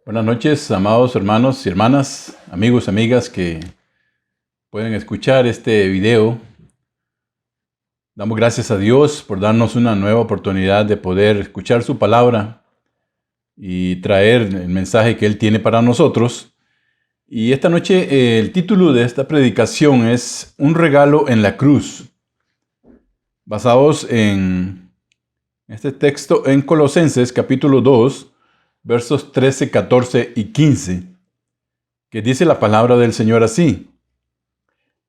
Buenas noches, amados hermanos y hermanas, amigos, amigas que pueden escuchar este video. Damos gracias a Dios por darnos una nueva oportunidad de poder escuchar su palabra y traer el mensaje que Él tiene para nosotros. Y esta noche el título de esta predicación es Un regalo en la cruz, basados en este texto en Colosenses capítulo 2, versos 13, 14 y 15, que dice la palabra del Señor así: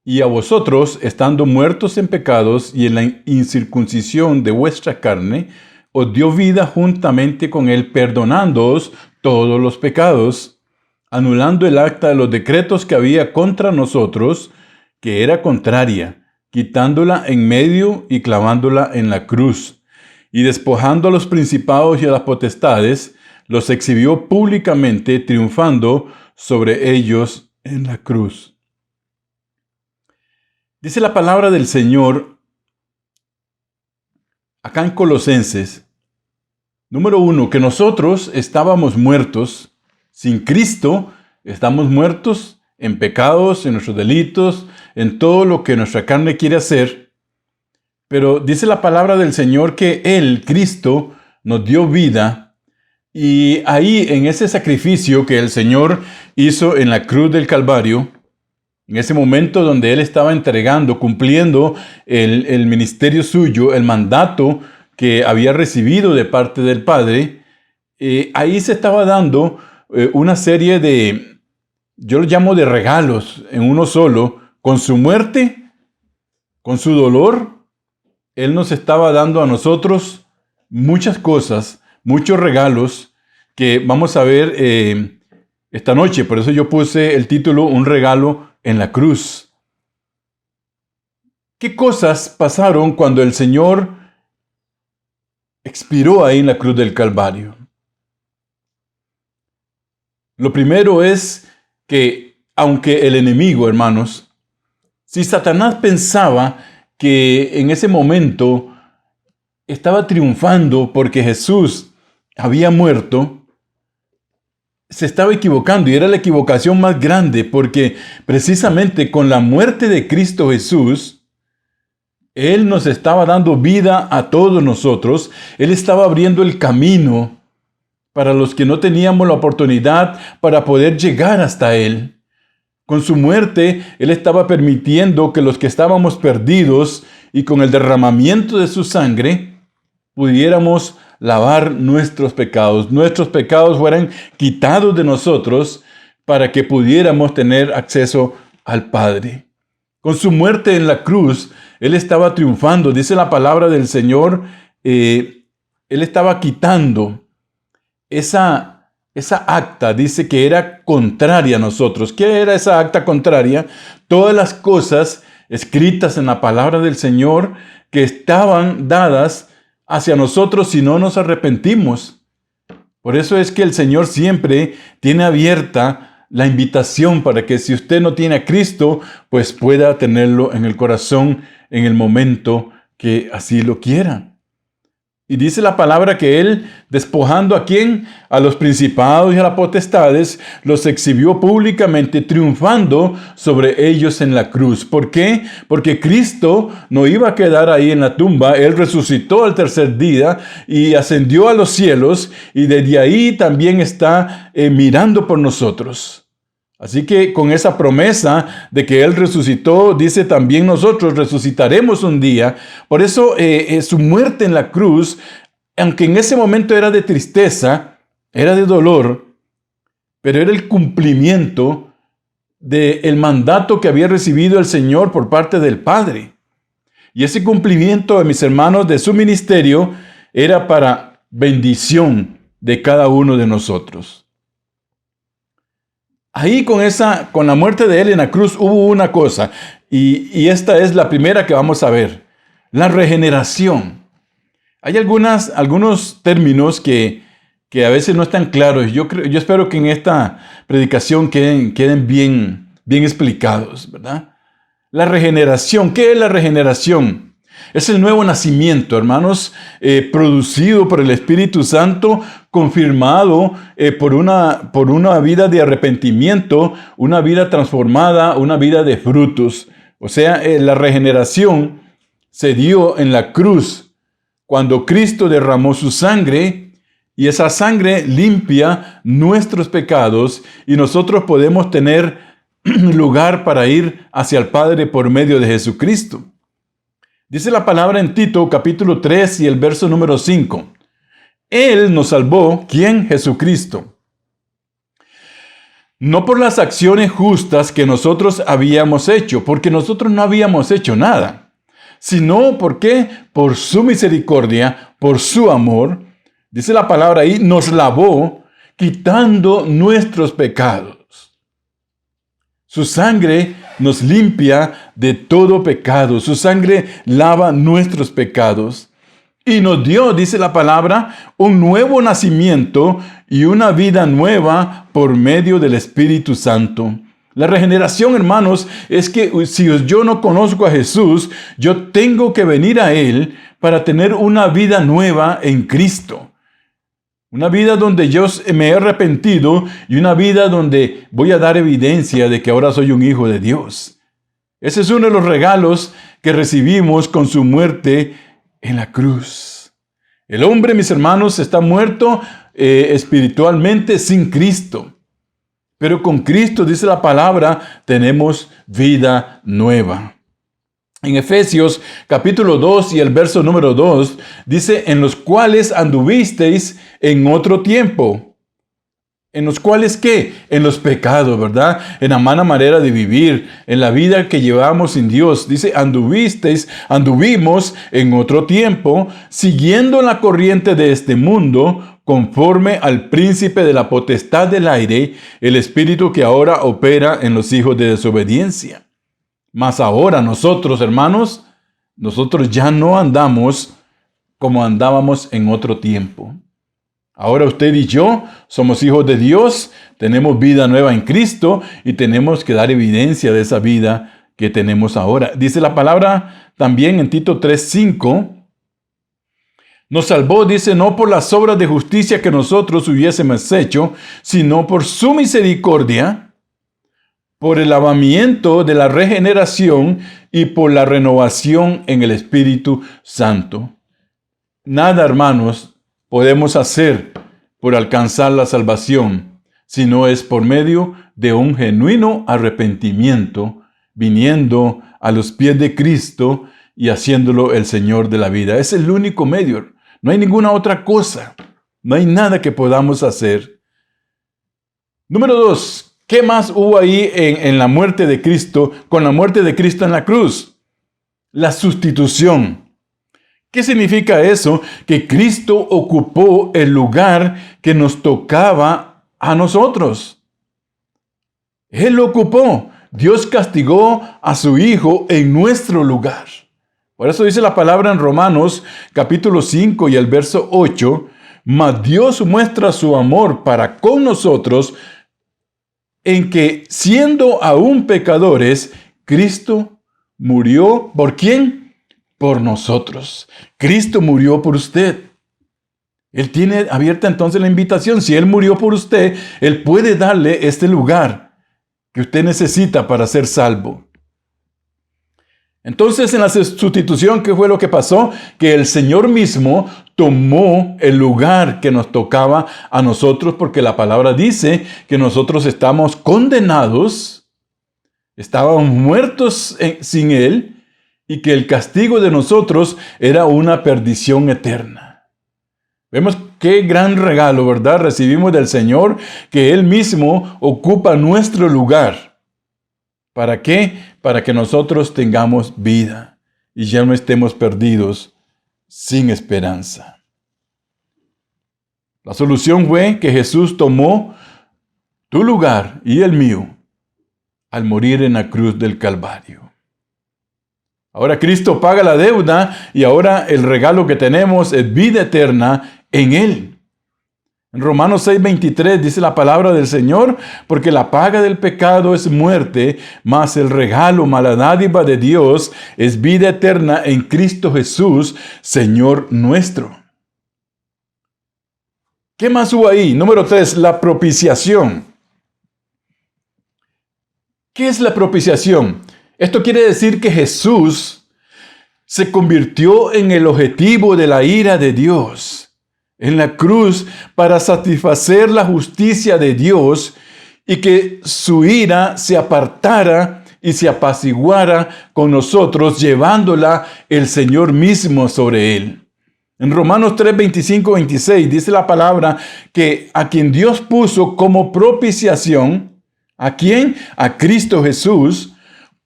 Y a vosotros, estando muertos en pecados y en la incircuncisión de vuestra carne, os dio vida juntamente con Él, perdonándoos todos los pecados, anulando el acta de los decretos que había contra nosotros, que era contraria, quitándola en medio y clavándola en la cruz, y despojando a los principados y a las potestades, los exhibió públicamente, triunfando sobre ellos en la cruz. Dice la palabra del Señor acá en Colosenses, número 1, que nosotros estábamos muertos sin Cristo, estamos muertos en pecados, en nuestros delitos, en todo lo que nuestra carne quiere hacer. Pero dice la palabra del Señor que Él, Cristo, nos dio vida. Y ahí, en ese sacrificio que el Señor hizo en la cruz del Calvario, en ese momento donde Él estaba entregando, cumpliendo el ministerio suyo, el mandato que había recibido de parte del Padre, ahí se estaba dando una serie de, yo lo llamo de regalos en uno solo. Con su muerte, con su dolor, Él nos estaba dando a nosotros muchas cosas, muchos regalos que vamos a ver esta noche. Por eso yo puse el título Un regalo en la cruz. ¿Qué cosas pasaron cuando el Señor expiró ahí en la cruz del Calvario? Lo primero es que, aunque el enemigo, hermanos, si Satanás pensaba que en ese momento estaba triunfando porque Jesús había muerto, se estaba equivocando, y era la equivocación más grande, porque precisamente con la muerte de Cristo Jesús, Él nos estaba dando vida a todos nosotros. Él estaba abriendo el camino para los que no teníamos la oportunidad para poder llegar hasta Él. Con su muerte, Él estaba permitiendo que los que estábamos perdidos y con el derramamiento de su sangre pudiéramos lavar nuestros pecados fueran quitados de nosotros para que pudiéramos tener acceso al Padre. Con su muerte en la cruz, Él estaba triunfando. Dice la palabra del Señor, Él estaba quitando esa acta, dice que era contraria a nosotros. ¿Qué era esa acta contraria? Todas las cosas escritas en la palabra del Señor que estaban dadas hacia nosotros si no nos arrepentimos. Por eso es que el Señor siempre tiene abierta la invitación para que si usted no tiene a Cristo, pues pueda tenerlo en el corazón en el momento que así lo quiera. Y dice la palabra que Él, despojando ¿a quién? A los principados y a las potestades, los exhibió públicamente, triunfando sobre ellos en la cruz. ¿Por qué? Porque Cristo no iba a quedar ahí en la tumba. Él resucitó al tercer día y ascendió a los cielos, y desde ahí también está mirando por nosotros. Así que con esa promesa de que Él resucitó, dice también nosotros resucitaremos un día. Por eso su muerte en la cruz, aunque en ese momento era de tristeza, era de dolor, pero era el cumplimiento del mandato que había recibido el Señor por parte del Padre. Y ese cumplimiento, mis hermanos, de su ministerio era para bendición de cada uno de nosotros. Ahí con la muerte de Él en la cruz hubo una cosa, y esta es la primera que vamos a ver: la regeneración. Hay algunos términos que a veces no están claros. Yo espero que en esta predicación queden bien explicados, ¿verdad? La regeneración. ¿Qué es la regeneración? Es el nuevo nacimiento, hermanos, producido por el Espíritu Santo, confirmado por una vida de arrepentimiento, una vida transformada, una vida de frutos. O sea, la regeneración se dio en la cruz cuando Cristo derramó su sangre, y esa sangre limpia nuestros pecados y nosotros podemos tener lugar para ir hacia el Padre por medio de Jesucristo. Dice la palabra en Tito, capítulo 3 y el verso número 5. Él nos salvó, ¿quién? Jesucristo. No por las acciones justas que nosotros habíamos hecho, porque nosotros no habíamos hecho nada, sino porque por su misericordia, por su amor, dice la palabra ahí, nos lavó quitando nuestros pecados. Su sangre nos limpia de todo pecado. Su sangre lava nuestros pecados. Y nos dio, dice la palabra, un nuevo nacimiento y una vida nueva por medio del Espíritu Santo. La regeneración, hermanos, es que si yo no conozco a Jesús, yo tengo que venir a Él para tener una vida nueva en Cristo. Una vida donde yo me he arrepentido y una vida donde voy a dar evidencia de que ahora soy un hijo de Dios. Ese es uno de los regalos que recibimos con su muerte en la cruz. El hombre, mis hermanos, está muerto espiritualmente sin Cristo. Pero con Cristo, dice la palabra, tenemos vida nueva. En Efesios capítulo 2 y el verso número 2 dice, en los cuales anduvisteis en otro tiempo. ¿En los cuales qué? En los pecados, ¿verdad? En la mala manera de vivir, en la vida que llevamos sin Dios. Dice, anduvimos en otro tiempo, siguiendo la corriente de este mundo, conforme al príncipe de la potestad del aire, el espíritu que ahora opera en los hijos de desobediencia. Mas ahora nosotros, hermanos, nosotros ya no andamos como andábamos en otro tiempo. Ahora usted y yo somos hijos de Dios, tenemos vida nueva en Cristo y tenemos que dar evidencia de esa vida que tenemos ahora. Dice la palabra también en Tito 3:5, nos salvó, dice, no por las obras de justicia que nosotros hubiésemos hecho, sino por su misericordia, por el lavamiento de la regeneración y por la renovación en el Espíritu Santo. Nada, hermanos, podemos hacer por alcanzar la salvación, sino es por medio de un genuino arrepentimiento, viniendo a los pies de Cristo y haciéndolo el Señor de la vida. Es el único medio. No hay ninguna otra cosa. No hay nada que podamos hacer. Número 2. ¿Qué más hubo ahí en la muerte de Cristo, con la muerte de Cristo en la cruz? La sustitución. ¿Qué significa eso? Que Cristo ocupó el lugar que nos tocaba a nosotros. Él lo ocupó. Dios castigó a su Hijo en nuestro lugar. Por eso dice la palabra en Romanos capítulo 5 y el verso 8, mas Dios muestra su amor para con nosotros en que, siendo aún pecadores, Cristo murió, ¿por quién? Por nosotros. Cristo murió por usted. Él tiene abierta entonces la invitación. Si Él murió por usted, Él puede darle este lugar que usted necesita para ser salvo. Entonces, en la sustitución, ¿qué fue lo que pasó? Que el Señor mismo tomó el lugar que nos tocaba a nosotros, porque la palabra dice que nosotros estamos condenados, estábamos muertos sin Él, y que el castigo de nosotros era una perdición eterna. Vemos qué gran regalo, ¿verdad? Recibimos del Señor, que Él mismo ocupa nuestro lugar. ¿Para qué? Para que nosotros tengamos vida y ya no estemos perdidos sin esperanza. La solución fue que Jesús tomó tu lugar y el mío al morir en la cruz del Calvario. Ahora Cristo paga la deuda y ahora el regalo que tenemos es vida eterna en Él. En Romanos 6:23 dice la palabra del Señor, porque la paga del pecado es muerte, mas el regalo, la dádiva de Dios es vida eterna en Cristo Jesús, Señor nuestro. ¿Qué más hubo ahí? Número 3, la propiciación. ¿Qué es la propiciación? Esto quiere decir que Jesús se convirtió en el objetivo de la ira de Dios en la cruz para satisfacer la justicia de Dios y que su ira se apartara y se apaciguara con nosotros, llevándola el Señor mismo sobre él. En Romanos 3, 25, 26 dice la palabra que a quien Dios puso como propiciación, ¿a quién? A Cristo Jesús,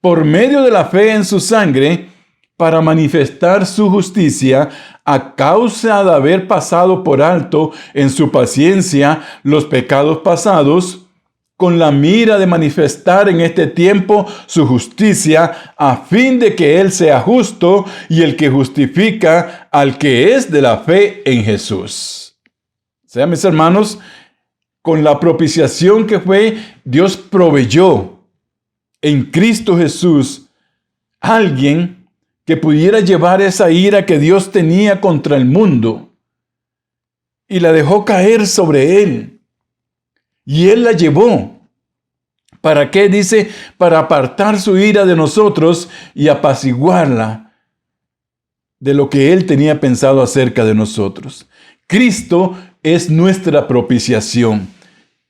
por medio de la fe en su sangre, para manifestar su justicia a causa de haber pasado por alto en su paciencia los pecados pasados, con la mira de manifestar en este tiempo su justicia, a fin de que Él sea justo y el que justifica al que es de la fe en Jesús. O sea, mis hermanos, con la propiciación que fue, Dios proveyó en Cristo Jesús alguien que pudiera llevar esa ira que Dios tenía contra el mundo y la dejó caer sobre él. Y él la llevó. ¿Para qué? Dice, para apartar su ira de nosotros y apaciguarla de lo que él tenía pensado acerca de nosotros. Cristo es nuestra propiciación.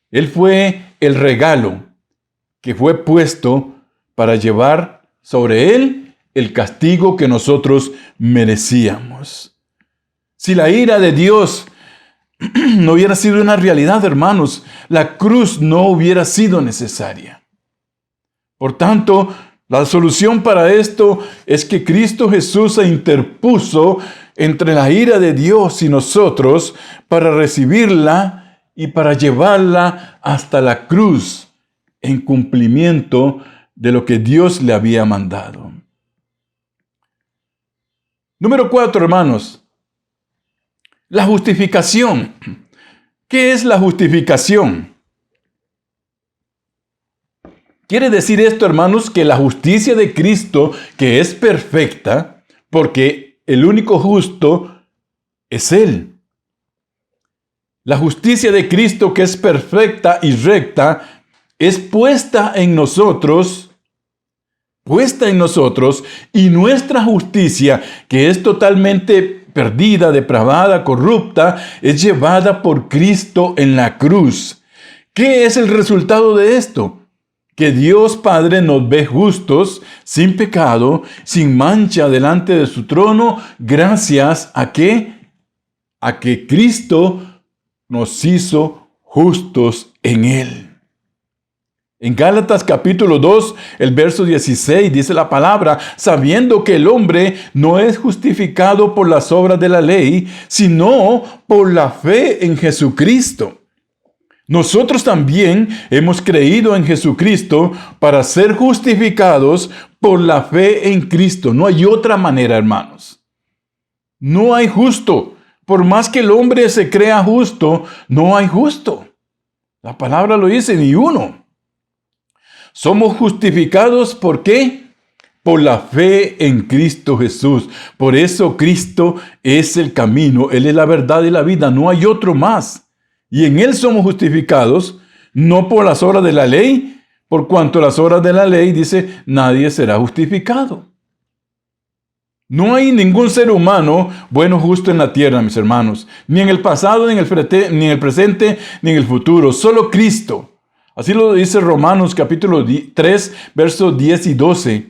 Él fue el regalo que fue puesto para llevar sobre él el castigo que nosotros merecíamos. Si la ira de Dios no hubiera sido una realidad, hermanos, la cruz no hubiera sido necesaria. Por tanto, la solución para esto es que Cristo Jesús se interpuso entre la ira de Dios y nosotros para recibirla y para llevarla hasta la cruz en cumplimiento de lo que Dios le había mandado. Número 4, hermanos, la justificación. ¿Qué es la justificación? Quiere decir esto, hermanos, que la justicia de Cristo, que es perfecta, porque el único justo es Él. La justicia de Cristo, que es perfecta y recta, es puesta en nosotros, y nuestra justicia, que es totalmente perdida, depravada, corrupta, es llevada por Cristo en la cruz. ¿Qué es el resultado de esto? Que Dios Padre nos ve justos, sin pecado, sin mancha delante de su trono, gracias a ¿qué? A que Cristo nos hizo justos en Él. En Gálatas capítulo 2, el verso 16, dice la palabra, sabiendo que el hombre no es justificado por las obras de la ley, sino por la fe en Jesucristo. Nosotros también hemos creído en Jesucristo para ser justificados por la fe en Cristo. No hay otra manera, hermanos. No hay justo. Por más que el hombre se crea justo, no hay justo. La palabra lo dice, ni uno. Somos justificados, ¿por qué? Por la fe en Cristo Jesús. Por eso Cristo es el camino, Él es la verdad y la vida, no hay otro más. Y en Él somos justificados, no por las obras de la ley, por cuanto las obras de la ley, dice, nadie será justificado. No hay ningún ser humano bueno, justo en la tierra, mis hermanos, ni en el pasado, ni en el presente, ni en el futuro, solo Cristo. Así lo dice Romanos capítulo 3, versos 10 y 12.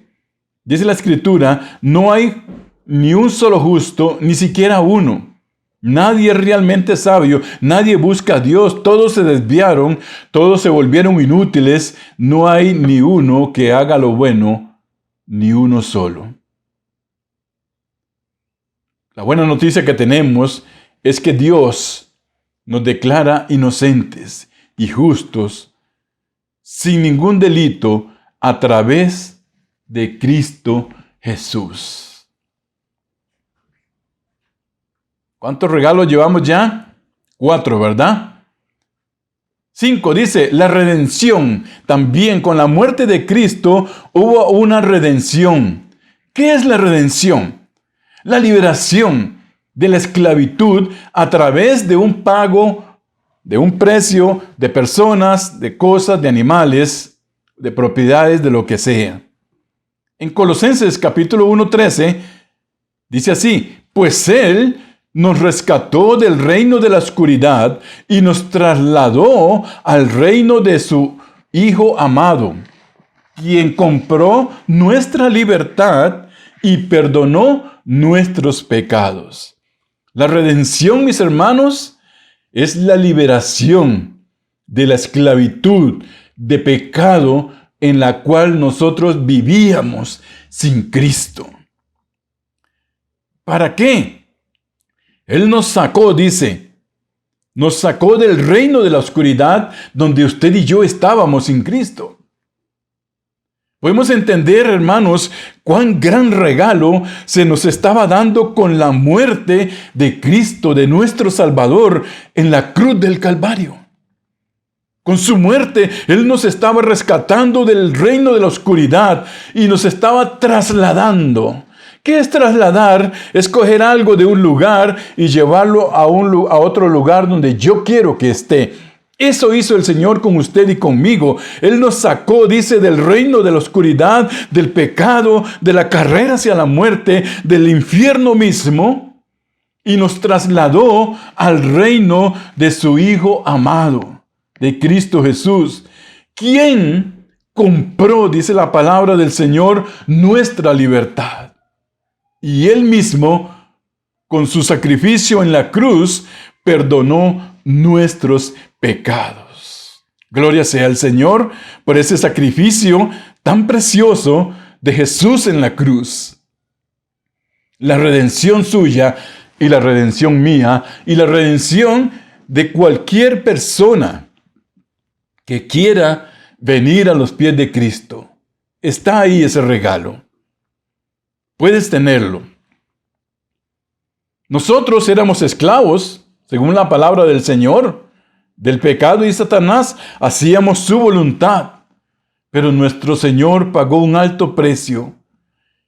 Dice la Escritura, no hay ni un solo justo, ni siquiera uno. Nadie es realmente sabio, nadie busca a Dios, todos se desviaron, todos se volvieron inútiles, no hay ni uno que haga lo bueno, ni uno solo. La buena noticia que tenemos es que Dios nos declara inocentes y justos sin ningún delito a través de Cristo Jesús. ¿Cuántos regalos llevamos ya? 4, ¿verdad? 5 dice, la redención. También con la muerte de Cristo hubo una redención. ¿Qué es la redención? La liberación de la esclavitud a través de un pago, de un precio, de personas, de cosas, de animales, de propiedades, de lo que sea. En Colosenses capítulo 1:13 dice así, pues Él nos rescató del reino de la oscuridad y nos trasladó al reino de su Hijo amado, quien compró nuestra libertad y perdonó nuestros pecados. La redención, mis hermanos, es la liberación de la esclavitud, de pecado en la cual nosotros vivíamos sin Cristo. ¿Para qué? Él nos sacó, dice, nos sacó del reino de la oscuridad donde usted y yo estábamos sin Cristo. Podemos entender, hermanos, cuán gran regalo se nos estaba dando con la muerte de Cristo, de nuestro Salvador, en la cruz del Calvario. Con su muerte, Él nos estaba rescatando del reino de la oscuridad y nos estaba trasladando. ¿Qué es trasladar? Es coger algo de un lugar y llevarlo a otro lugar donde yo quiero que esté. Eso hizo el Señor con usted y conmigo. Él nos sacó, dice, del reino de la oscuridad, del pecado, de la carrera hacia la muerte, del infierno mismo, y nos trasladó al reino de su Hijo amado, de Cristo Jesús, quien compró, dice la palabra del Señor, nuestra libertad. Y Él mismo, con su sacrificio en la cruz, perdonó nuestros pecados. Gloria sea al Señor por ese sacrificio tan precioso de Jesús en la cruz. La redención suya y la redención mía y la redención de cualquier persona que quiera venir a los pies de Cristo. Está ahí ese regalo. Puedes tenerlo. Nosotros éramos esclavos, según la palabra del Señor, del pecado y Satanás, hacíamos su voluntad. Pero nuestro Señor pagó un alto precio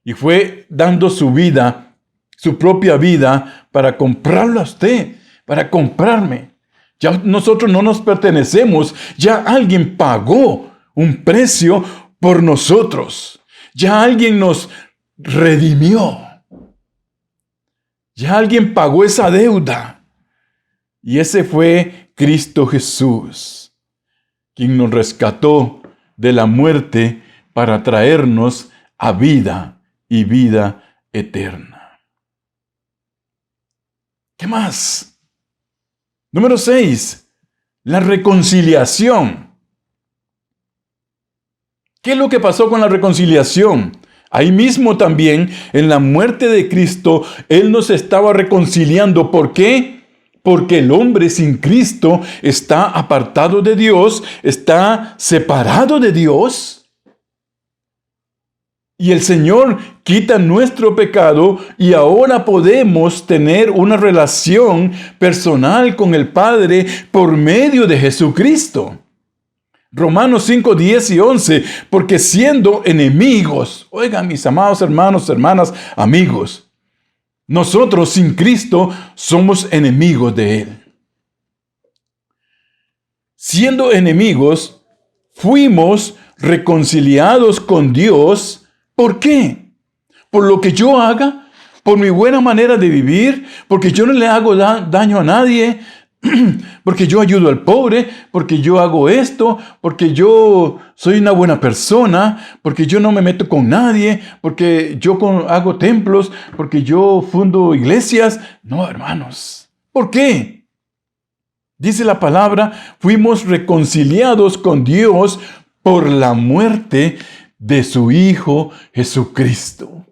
y fue dando su vida, su propia vida, para comprarlo a usted, para comprarme. Ya nosotros no nos pertenecemos, ya alguien pagó un precio por nosotros. Ya alguien nos redimió. Ya alguien pagó esa deuda. Y ese fue Cristo Jesús, quien nos rescató de la muerte para traernos a vida y vida eterna. ¿Qué más? Número 6. La reconciliación. ¿Qué es lo que pasó con la reconciliación? Ahí mismo también, en la muerte de Cristo, Él nos estaba reconciliando. ¿Por qué? Porque el hombre sin Cristo está apartado de Dios, está separado de Dios. Y el Señor quita nuestro pecado y ahora podemos tener una relación personal con el Padre por medio de Jesucristo. Romanos 5, 10 y 11, porque siendo enemigos, oigan mis amados hermanos, hermanas, amigos, nosotros sin Cristo somos enemigos de Él. Siendo enemigos, fuimos reconciliados con Dios. ¿Por qué? Por lo que yo haga, por mi buena manera de vivir, porque yo no le hago daño a nadie, porque yo ayudo al pobre, porque yo hago esto, porque yo soy una buena persona, porque yo no me meto con nadie, porque yo hago templos, porque yo fundo iglesias. No, hermanos. ¿Por qué? Dice la palabra, fuimos reconciliados con Dios por la muerte de su Hijo Jesucristo.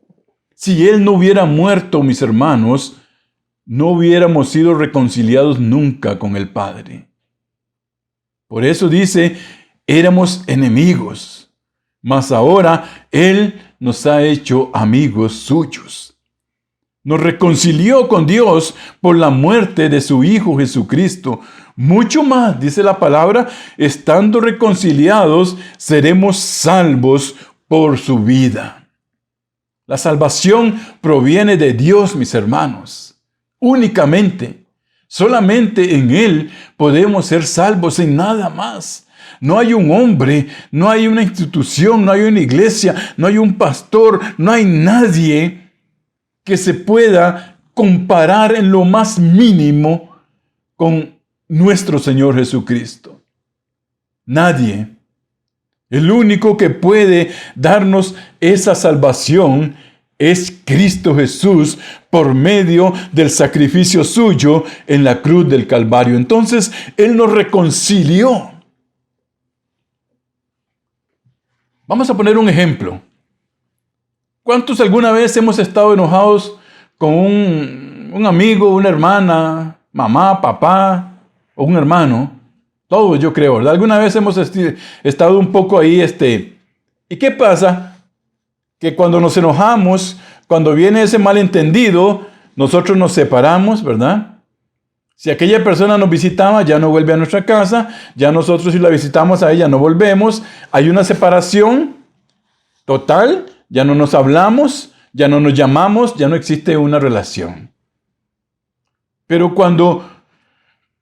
Si Él no hubiera muerto, mis hermanos, no hubiéramos sido reconciliados nunca con el Padre. Por eso dice, éramos enemigos, mas ahora Él nos ha hecho amigos suyos. Nos reconcilió con Dios por la muerte de su Hijo Jesucristo, mucho más, dice la palabra, estando reconciliados, seremos salvos por su vida. La salvación proviene de Dios, mis hermanos. Únicamente, solamente en Él podemos ser salvos, en nada más. No hay un hombre, no hay una institución, no hay una iglesia, no hay un pastor, no hay nadie que se pueda comparar en lo más mínimo con nuestro Señor Jesucristo. Nadie. El único que puede darnos esa salvación es Cristo Jesús por medio del sacrificio suyo en la cruz del Calvario. Entonces, Él nos reconcilió. Vamos a poner un ejemplo. ¿Cuántos alguna vez hemos estado enojados con un amigo, una hermana, mamá, papá o un hermano? Todos, yo creo, ¿verdad? Alguna vez hemos estado un poco ahí, ¿y qué pasa? Que cuando nos enojamos, cuando viene ese malentendido, nosotros nos separamos, ¿verdad? Si aquella persona nos visitaba, ya no vuelve a nuestra casa, ya nosotros si la visitamos a ella no volvemos, hay una separación total, ya no nos hablamos, ya no nos llamamos, ya no existe una relación. Pero cuando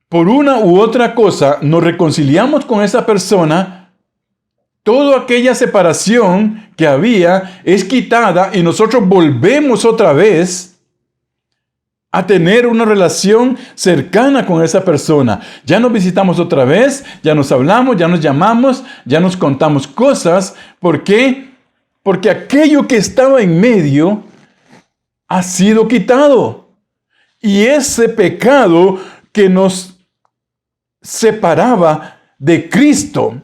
por una u otra cosa nos reconciliamos con esa persona, toda aquella separación que había es quitada y nosotros volvemos otra vez a tener una relación cercana con esa persona. Ya nos visitamos otra vez, ya nos hablamos, ya nos llamamos, ya nos contamos cosas. ¿Por qué? Porque aquello que estaba en medio ha sido quitado. Y ese pecado que nos separaba de Cristo,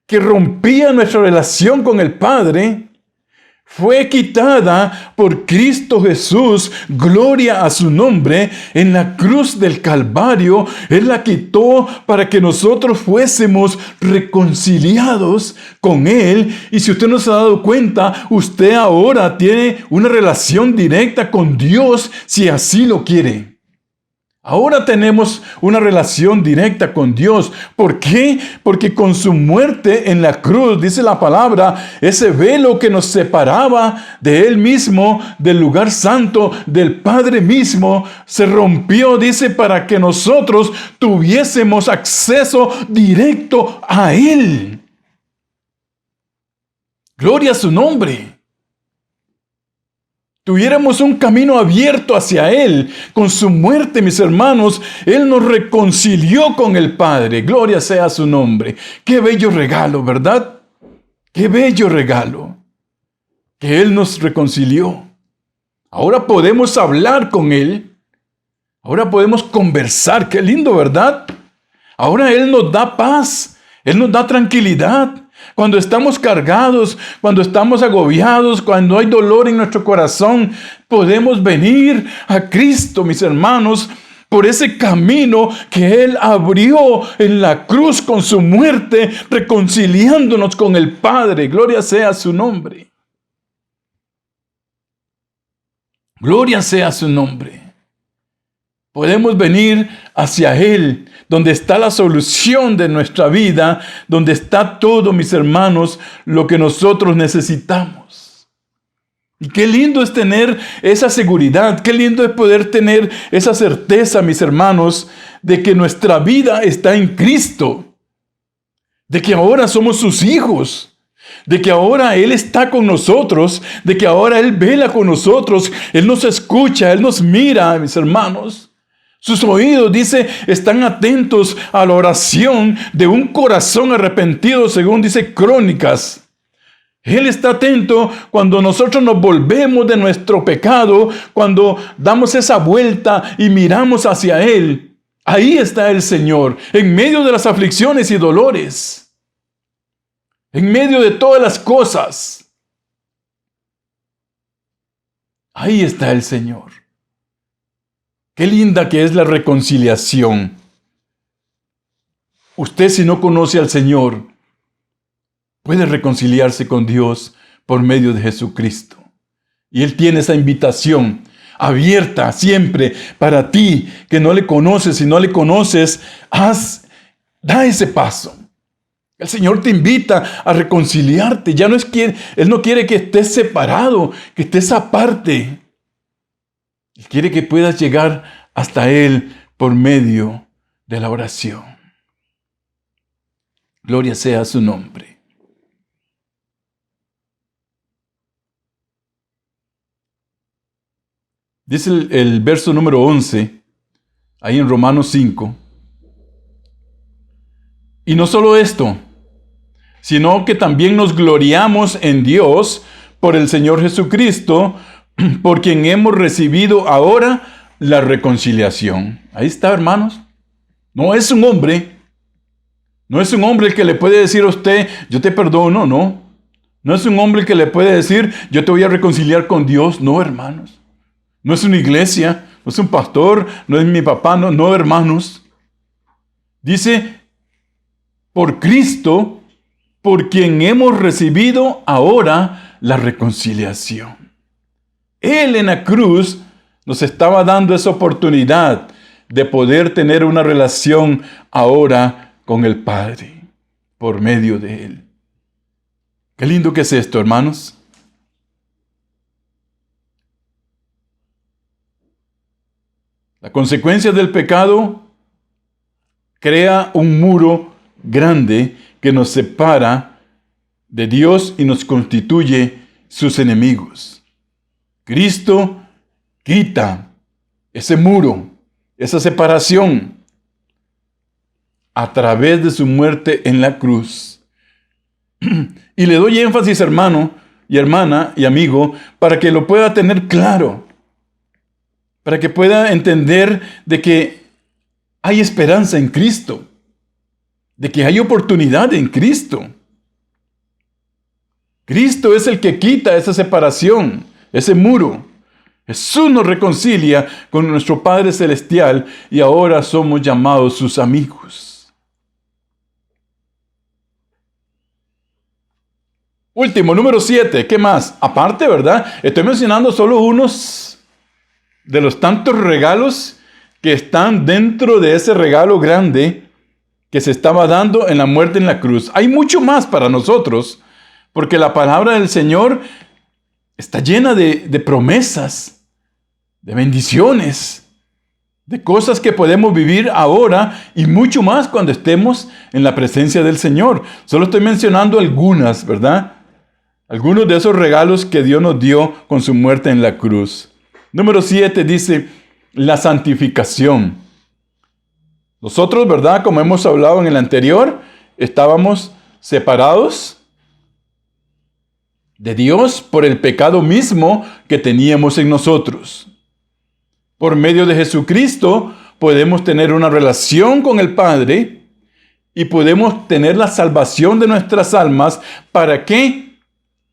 que rompía nuestra relación con el Padre, fue quitada por Cristo Jesús. Gloria a su nombre. En la cruz del Calvario, Él la quitó para que nosotros fuésemos reconciliados con Él. Y si usted no se ha dado cuenta, usted ahora tiene una relación directa con Dios si así lo quiere. Ahora tenemos una relación directa con Dios. ¿Por qué? Porque con su muerte en la cruz, dice la palabra, ese velo que nos separaba de Él mismo, del lugar santo, del Padre mismo, se rompió, dice, para que nosotros tuviésemos acceso directo a Él. Gloria a su nombre. Tuviéramos un camino abierto hacia Él. Con su muerte, mis hermanos, Él nos reconcilió con el Padre. Gloria sea su nombre. Qué bello regalo, ¿verdad? Qué bello regalo. Que Él nos reconcilió. Ahora podemos hablar con Él. Ahora podemos conversar. Qué lindo, ¿verdad? Ahora Él nos da paz. Él nos da tranquilidad. Cuando estamos cargados, cuando estamos agobiados, cuando hay dolor en nuestro corazón, podemos venir a Cristo, mis hermanos, por ese camino que Él abrió en la cruz con su muerte, reconciliándonos con el Padre. Gloria sea su nombre. Gloria sea su nombre. Podemos venir hacia Él, donde está la solución de nuestra vida, donde está todo, mis hermanos, lo que nosotros necesitamos. Y qué lindo es tener esa seguridad, qué lindo es poder tener esa certeza, mis hermanos, de que nuestra vida está en Cristo, de que ahora somos sus hijos, de que ahora Él está con nosotros, de que ahora Él vela con nosotros, Él nos escucha, Él nos mira, mis hermanos. Sus oídos, dice, están atentos a la oración de un corazón arrepentido, según dice Crónicas. Él está atento cuando nosotros nos volvemos de nuestro pecado, cuando damos esa vuelta y miramos hacia Él. Ahí está el Señor, en medio de las aflicciones y dolores, en medio de todas las cosas. Ahí está el Señor. Qué linda que es la reconciliación. Usted, si no conoce al Señor, puede reconciliarse con Dios por medio de Jesucristo. Y Él tiene esa invitación. abierta siempre para ti que no le conoces. Si no le conoces, da ese paso. El Señor te invita a reconciliarte. Él no quiere que estés separado, que estés aparte. Él quiere que puedas llegar hasta Él por medio de la oración. Gloria sea a su nombre. Dice el verso número 11, ahí en Romanos 5. Y no solo esto, sino que también nos gloriamos en Dios por el Señor Jesucristo, por quien hemos recibido ahora la reconciliación. Ahí está, hermanos. No es un hombre. No es un hombre el que le puede decir a usted, yo te perdono, no. No es un hombre el que le puede decir, yo te voy a reconciliar con Dios. No, hermanos. No es una iglesia, no es un pastor, no es mi papá, no, hermanos. Dice, por Cristo, por quien hemos recibido ahora la reconciliación. Él en la cruz nos estaba dando esa oportunidad de poder tener una relación ahora con el Padre, por medio de Él. Qué lindo que es esto, hermanos. La consecuencia del pecado crea un muro grande que nos separa de Dios y nos constituye sus enemigos. Cristo quita ese muro, esa separación, a través de su muerte en la cruz. Y le doy énfasis, hermano y hermana y amigo, para que lo pueda tener claro, para que pueda entender de que hay esperanza en Cristo, de que hay oportunidad en Cristo. Cristo es el que quita esa separación, ese muro. Jesús nos reconcilia con nuestro Padre Celestial y ahora somos llamados sus amigos. Último, número 7. ¿Qué más? Aparte, ¿verdad? Estoy mencionando solo unos de los tantos regalos que están dentro de ese regalo grande que se estaba dando en la muerte en la cruz. Hay mucho más para nosotros, porque la palabra del Señor está llena de promesas, de bendiciones, de cosas que podemos vivir ahora y mucho más cuando estemos en la presencia del Señor. Solo estoy mencionando algunas, ¿verdad? Algunos de esos regalos que Dios nos dio con su muerte en la cruz. Número 7 dice, la santificación. Nosotros, ¿verdad? Como hemos hablado en el anterior, estábamos separados de Dios por el pecado mismo que teníamos en nosotros. Por medio de Jesucristo podemos tener una relación con el Padre y podemos tener la salvación de nuestras almas. ¿Para qué?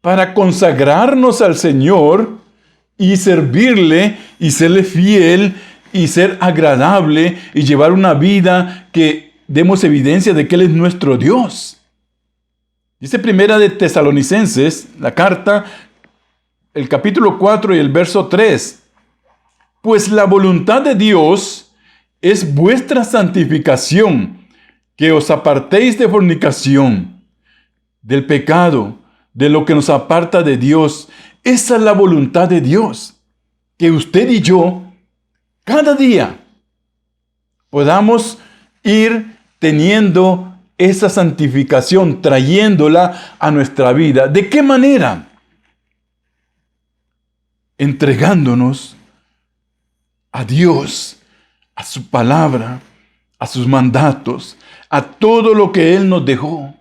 Para consagrarnos al Señor y servirle y serle fiel y ser agradable y llevar una vida que demos evidencia de que Él es nuestro Dios. Dice Primera de Tesalonicenses, la carta, el capítulo 4 y el verso 3. Pues la voluntad de Dios es vuestra santificación, que os apartéis de fornicación, del pecado, de lo que nos aparta de Dios. Esa es la voluntad de Dios, que usted y yo, cada día, podamos ir teniendo esa santificación, trayéndola a nuestra vida. ¿De qué manera? Entregándonos a Dios, a su palabra, a sus mandatos, a todo lo que Él nos dejó.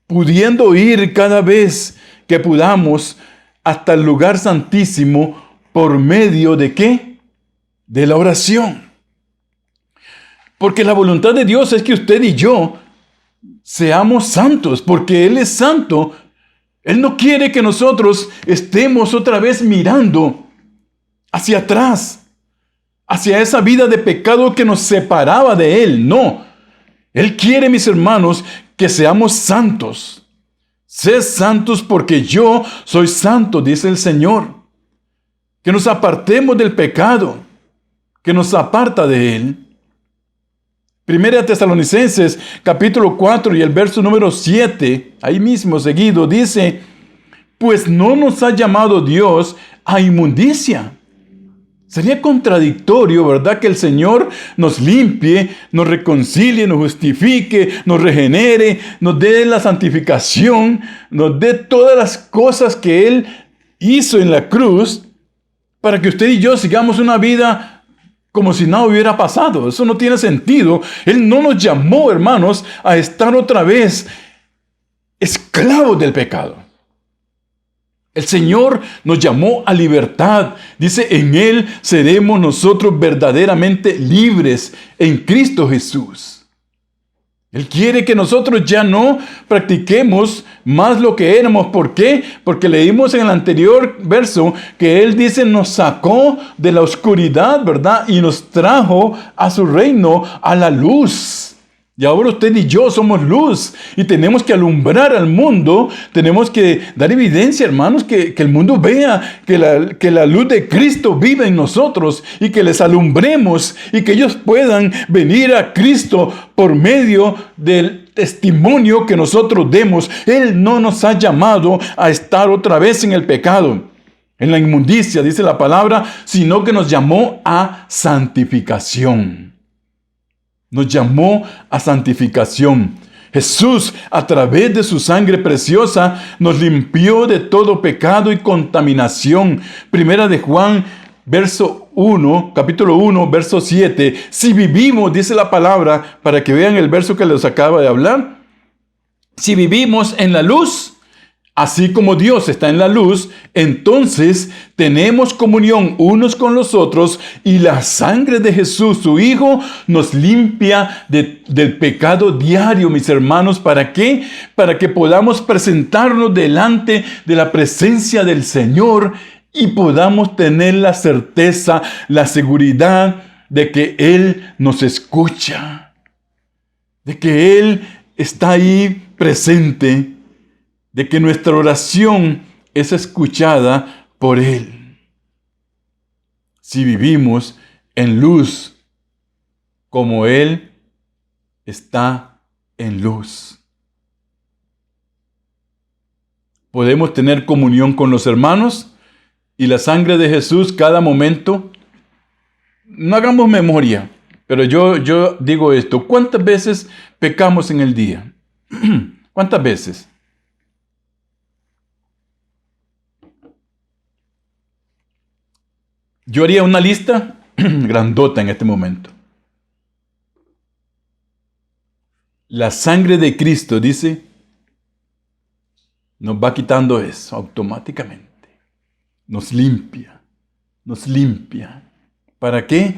Pudiendo ir cada vez que podamos hasta el lugar santísimo por medio de ¿qué? De la oración. Porque la voluntad de Dios es que usted y yo seamos santos, porque Él es santo. Él no quiere que nosotros estemos otra vez mirando hacia atrás, hacia esa vida de pecado que nos separaba de Él. No, Él quiere, mis hermanos, que seamos santos. Sed santos porque yo soy santo, dice el Señor. que nos apartemos del pecado que nos aparta de Él. Primera Tesalonicenses, capítulo 4 y el verso número 7, ahí mismo seguido, dice, pues no nos ha llamado Dios a inmundicia. Sería contradictorio, ¿verdad?, que el Señor nos limpie, nos reconcilie, nos justifique, nos regenere, nos dé la santificación, nos dé todas las cosas que Él hizo en la cruz para que usted y yo sigamos una vida como si nada hubiera pasado. Eso no tiene sentido. Él no nos llamó, hermanos, a estar otra vez esclavos del pecado. El Señor nos llamó a libertad. Dice, en Él seremos nosotros verdaderamente libres en Cristo Jesús. Él quiere que nosotros ya no practiquemos más lo que éramos. ¿Por qué? Porque leímos en el anterior verso que Él dice, nos sacó de la oscuridad, ¿verdad? Y nos trajo a su reino, a la luz. Y ahora usted y yo somos luz y tenemos que alumbrar al mundo, tenemos que dar evidencia, hermanos, que el mundo vea que la luz de Cristo vive en nosotros y que les alumbremos y que ellos puedan venir a Cristo por medio del testimonio que nosotros demos. Él no nos ha llamado a estar otra vez en el pecado, en la inmundicia, dice la palabra, sino que nos llamó a santificación. Nos llamó a santificación. Jesús, a través de su sangre preciosa, nos limpió de todo pecado y contaminación. Primera de Juan, capítulo 1, verso 7. Si vivimos, dice la palabra, para que vean el verso que les acaba de hablar. Si vivimos en la luz, así como Dios está en la luz, entonces tenemos comunión unos con los otros y la sangre de Jesús, su Hijo, nos limpia del pecado diario, mis hermanos. ¿Para qué? Para que podamos presentarnos delante de la presencia del Señor y podamos tener la certeza, la seguridad de que Él nos escucha, de que Él está ahí presente, de que nuestra oración es escuchada por Él. Si vivimos en luz, como Él está en luz. Podemos tener comunión con los hermanos y la sangre de Jesús cada momento. No hagamos memoria, pero yo digo esto. ¿Cuántas veces pecamos en el día? ¿Cuántas veces? Yo haría una lista grandota en este momento. La sangre de Cristo, dice, nos va quitando eso automáticamente. Nos limpia, nos limpia. ¿Para qué?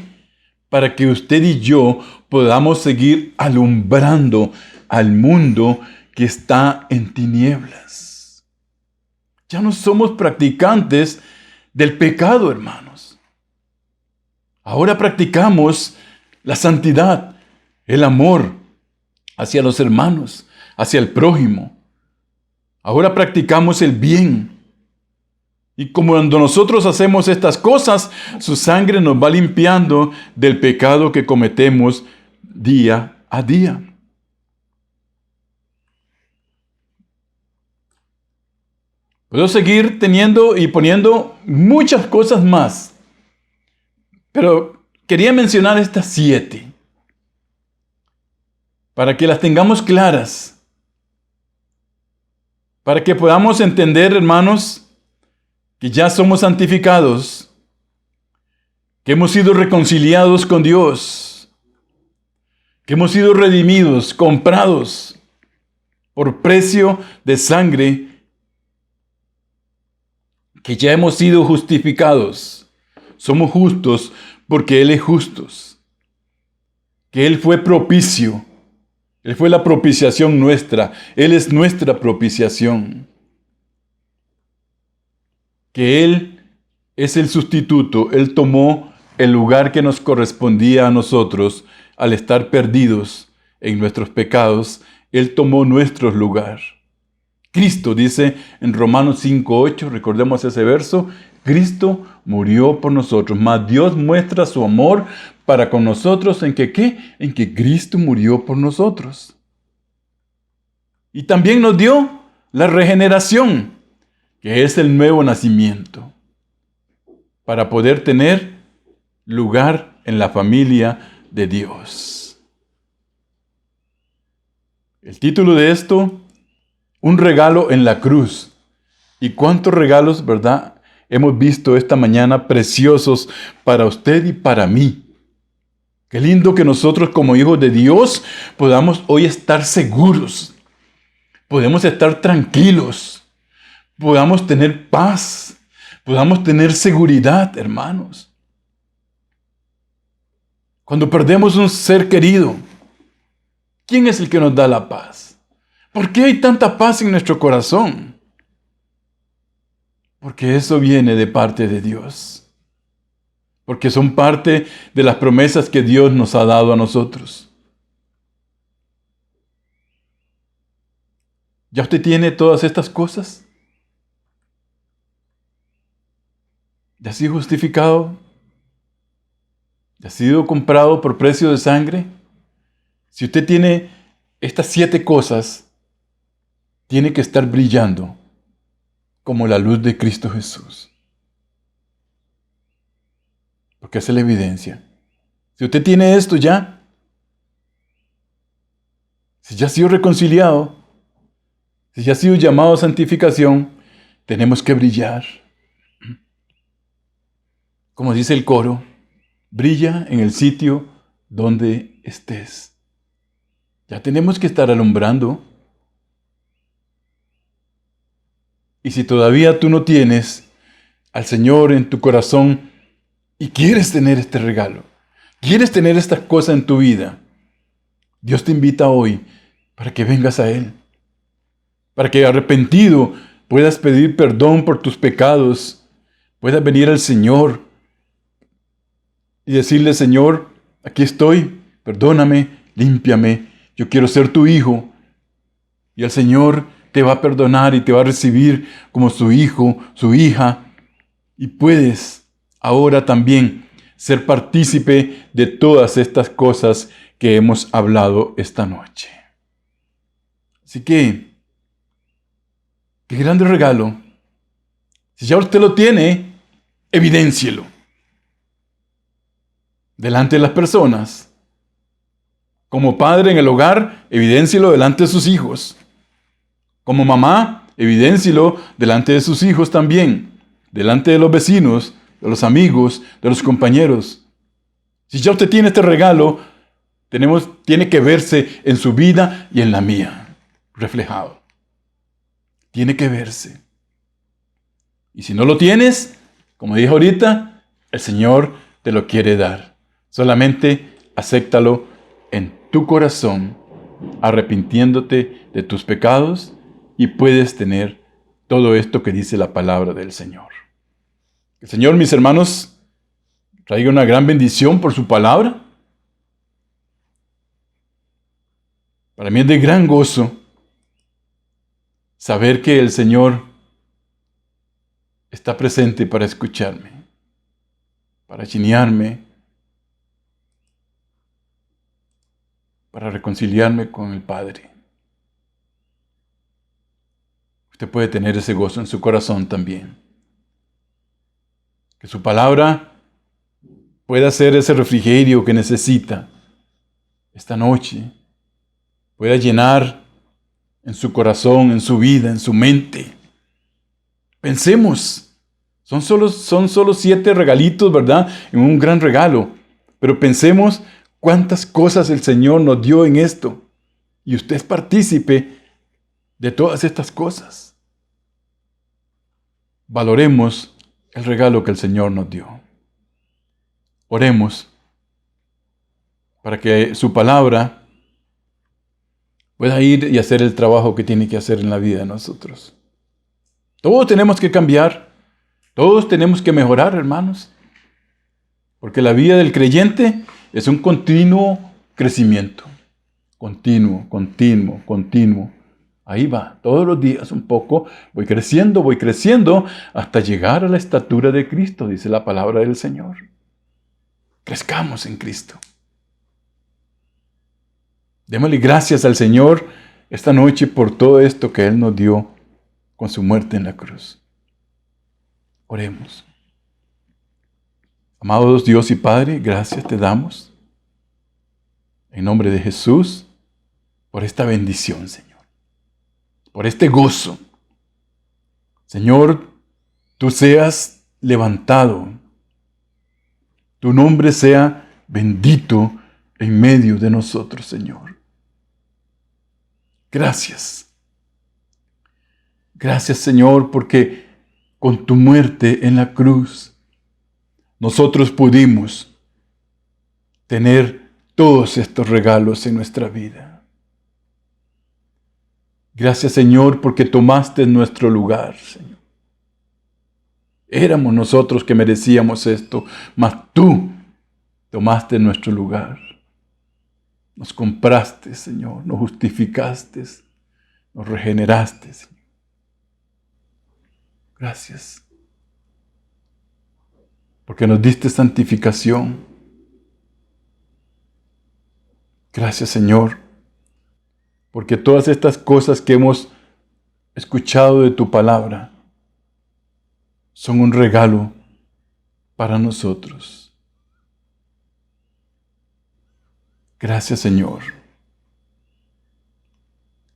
Para que usted y yo podamos seguir alumbrando al mundo que está en tinieblas. Ya no somos practicantes del pecado, hermanos. Ahora practicamos la santidad, el amor hacia los hermanos, hacia el prójimo. Ahora practicamos el bien. Y como cuando nosotros hacemos estas cosas, su sangre nos va limpiando del pecado que cometemos día a día. Puedo seguir teniendo y poniendo muchas cosas más, pero quería mencionar estas 7 para que las tengamos claras, para que podamos entender, hermanos, que ya somos santificados, que hemos sido reconciliados con Dios, que hemos sido redimidos, comprados por precio de sangre, que ya hemos sido justificados. Somos justos porque Él es justo, que Él fue propicio, Él fue la propiciación nuestra, Él es nuestra propiciación, que Él es el sustituto, Él tomó el lugar que nos correspondía a nosotros al estar perdidos en nuestros pecados. Él tomó nuestro lugar. Cristo dice en Romanos 5:8, recordemos ese verso, Cristo murió por nosotros, mas Dios muestra su amor para con nosotros en que, ¿qué? En que Cristo murió por nosotros. Y también nos dio la regeneración, que es el nuevo nacimiento, para poder tener lugar en la familia de Dios. El título de esto, un regalo en la cruz. Y cuántos regalos, ¿verdad?, hemos visto esta mañana preciosos para usted y para mí. Qué lindo que nosotros como hijos de Dios podamos hoy estar seguros. Podemos estar tranquilos. Podamos tener paz. Podamos tener seguridad, hermanos. Cuando perdemos un ser querido, ¿quién es el que nos da la paz? ¿Por qué hay tanta paz en nuestro corazón? Porque eso viene de parte de Dios. Porque son parte de las promesas que Dios nos ha dado a nosotros. ¿Ya usted tiene todas estas cosas? ¿Ya ha sido justificado? ¿Ya ha sido comprado por precio de sangre? Si usted tiene estas 7 cosas, tiene que estar brillando como la luz de Cristo Jesús. Porque esa es la evidencia. Si usted tiene esto ya, si ya ha sido reconciliado, si ya ha sido llamado a santificación, tenemos que brillar. Como dice el coro, brilla en el sitio donde estés. Ya tenemos que estar alumbrando. Y si todavía tú no tienes al Señor en tu corazón y quieres tener este regalo, quieres tener estas cosas en tu vida, Dios te invita hoy para que vengas a Él. Para que arrepentido puedas pedir perdón por tus pecados, puedas venir al Señor y decirle: Señor, aquí estoy, perdóname, límpiame, yo quiero ser tu hijo. Y el Señor te va a perdonar y te va a recibir como su hijo, su hija. Y puedes ahora también ser partícipe de todas estas cosas que hemos hablado esta noche. Así que, qué grande regalo. Si ya usted lo tiene, evidéncielo delante de las personas. Como padre en el hogar, evidéncielo delante de sus hijos. Como mamá, evidéncielo delante de sus hijos también, delante de los vecinos, de los amigos, de los compañeros. Si ya usted tiene este regalo, tiene que verse en su vida y en la mía, reflejado. Tiene que verse. Y si no lo tienes, como dije ahorita, el Señor te lo quiere dar. Solamente acéptalo en tu corazón, arrepintiéndote de tus pecados, y puedes tener todo esto que dice la palabra del Señor. Que el Señor, mis hermanos, traiga una gran bendición por su palabra. Para mí es de gran gozo saber que el Señor está presente para escucharme, para chinearme, para reconciliarme con el Padre. Usted puede tener ese gozo en su corazón también. Que su palabra pueda ser ese refrigerio que necesita esta noche. Pueda llenar en su corazón, en su vida, en su mente. Pensemos. Son solo 7 regalitos, ¿verdad? En un gran regalo. Pero pensemos cuántas cosas el Señor nos dio en esto. Y usted es partícipe de todas estas cosas. Valoremos el regalo que el Señor nos dio. Oremos para que su palabra pueda ir y hacer el trabajo que tiene que hacer en la vida de nosotros. Todos tenemos que cambiar. Todos tenemos que mejorar, hermanos. Porque la vida del creyente es un continuo crecimiento. Continuo. Ahí va, todos los días un poco, voy creciendo hasta llegar a la estatura de Cristo, dice la palabra del Señor. Crezcamos en Cristo. Démosle gracias al Señor esta noche por todo esto que Él nos dio con su muerte en la cruz. Oremos. Amados Dios y Padre, gracias te damos en nombre de Jesús por esta bendición, Señor. Por este gozo. Señor, tú seas levantado. Tu nombre sea bendito en medio de nosotros, Señor. Gracias. Gracias, Señor, porque con tu muerte en la cruz, nosotros pudimos tener todos estos regalos en nuestra vida. Gracias, Señor, porque tomaste nuestro lugar, Señor. Éramos nosotros que merecíamos esto, mas tú tomaste nuestro lugar. Nos compraste, Señor, nos justificaste, nos regeneraste, Señor. Gracias. Porque nos diste santificación. Gracias, Señor. Porque todas estas cosas que hemos escuchado de tu palabra son un regalo para nosotros. Gracias, Señor.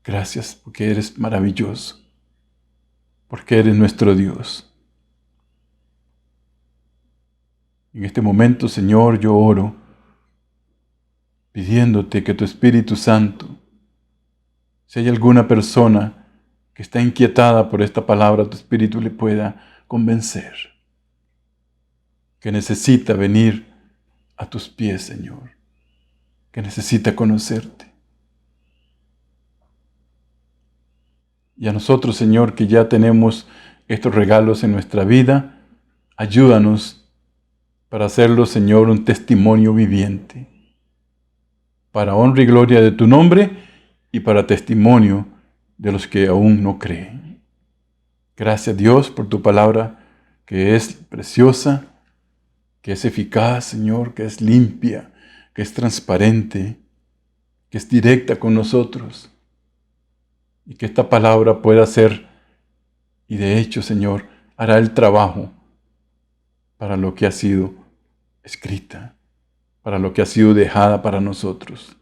Gracias porque eres maravilloso. Porque eres nuestro Dios. En este momento, Señor, yo oro pidiéndote que tu Espíritu Santo, si hay alguna persona que está inquietada por esta palabra, tu Espíritu le pueda convencer. Que necesita venir a tus pies, Señor. Que necesita conocerte. Y a nosotros, Señor, que ya tenemos estos regalos en nuestra vida, ayúdanos para hacerlo, Señor, un testimonio viviente. Para honra y gloria de tu nombre y para testimonio de los que aún no creen. Gracias, Dios, por tu palabra que es preciosa, que es eficaz, Señor, que es limpia, que es transparente, que es directa con nosotros. Y que esta palabra pueda ser, y de hecho, Señor, hará el trabajo para lo que ha sido escrita, para lo que ha sido dejada para nosotros.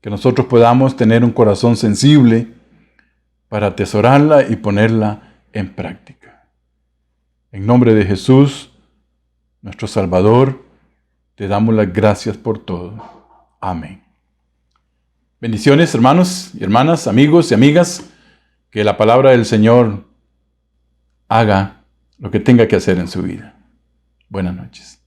Que nosotros podamos tener un corazón sensible para atesorarla y ponerla en práctica. En nombre de Jesús, nuestro Salvador, te damos las gracias por todo. Amén. Bendiciones, hermanos y hermanas, amigos y amigas, que la palabra del Señor haga lo que tenga que hacer en su vida. Buenas noches.